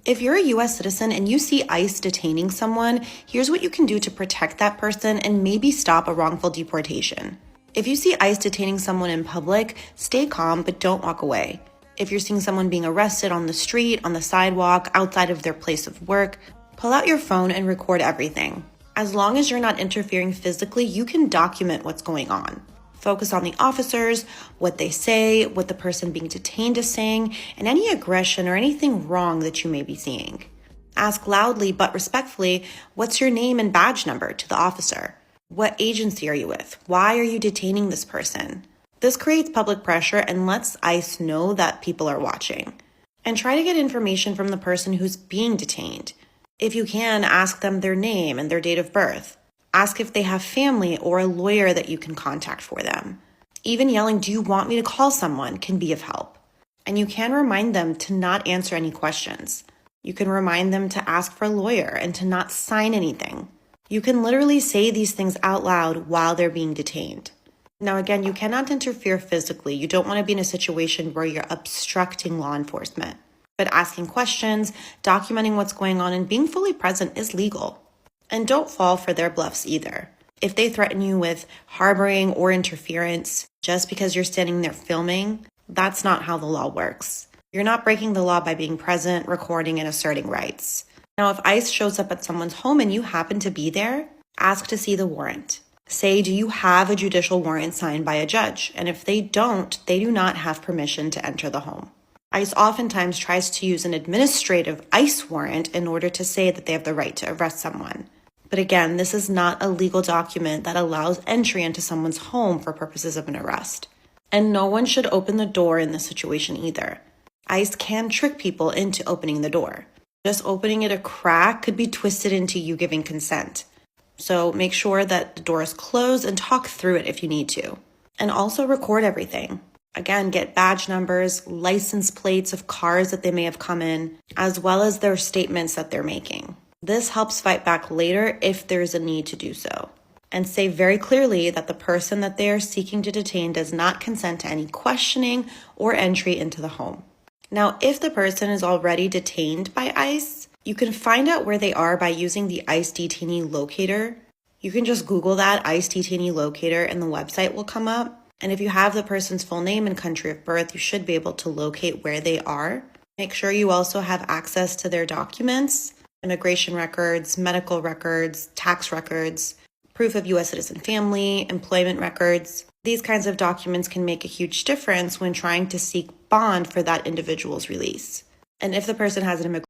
If you're a US citizen and you see ICE detaining someone, here's what you can do to protect that person and maybe stop a wrongful deportation. If you see ICE detaining someone in public, stay calm but don't walk away. If you're seeing someone being arrested on the street, on the sidewalk, outside of their place of work, pull out your phone and record everything. As long as you're not interfering physically, you can document what's going on. Focus on the officers, what they say, what the person being detained is saying, and any aggression or anything wrong that you may be seeing. Ask loudly but respectfully, what's your name and badge number to the officer? What agency are you with? Why are you detaining this person? This creates public pressure and lets ICE know that people are watching. And try to get information from the person who's being detained. If you can, ask them their name and their date of birth. Ask if they have family or a lawyer that you can contact for them. Even yelling, "Do you want me to call someone?" can be of help. And you can remind them to not answer any questions. You can remind them to ask for a lawyer and to not sign anything. You can literally say these things out loud while they're being detained. Now, again, you cannot interfere physically. You don't want to be in a situation where you're obstructing law enforcement. But asking questions, documenting what's going on, and being fully present is legal. And don't fall for their bluffs either. If they threaten you with harboring or interference just because you're standing there filming, that's not how the law works. You're not breaking the law by being present, recording, and asserting rights. Now, if ICE shows up at someone's home and you happen to be there, ask to see the warrant. Say, do you have a judicial warrant signed by a judge? And if they don't, they do not have permission to enter the home. ICE oftentimes tries to use an administrative ICE warrant in order to say that they have the right to arrest someone. But again, this is not a legal document that allows entry into someone's home for purposes of an arrest. And no one should open the door in this situation either. ICE can trick people into opening the door. Just opening it a crack could be twisted into you giving consent. So make sure that the door is closed and talk through it if you need to. And also record everything. Again, get badge numbers, license plates of cars that they may have come in, as well as their statements that they're making. This helps fight back later if there's a need to do so. And say very clearly that the person that they are seeking to detain does not consent to any questioning or entry into the home. Now, if the person is already detained by ICE, you can find out where they are by using the ICE detainee locator. You can just Google that, ICE detainee locator, and the website will come up. And if you have the person's full name and country of birth, you should be able to locate where they are. Make sure you also have access to their documents, immigration records, medical records, tax records, proof of US citizen family, employment records. These kinds of documents can make a huge difference when trying to seek bond for that individual's release. And if the person has an immigration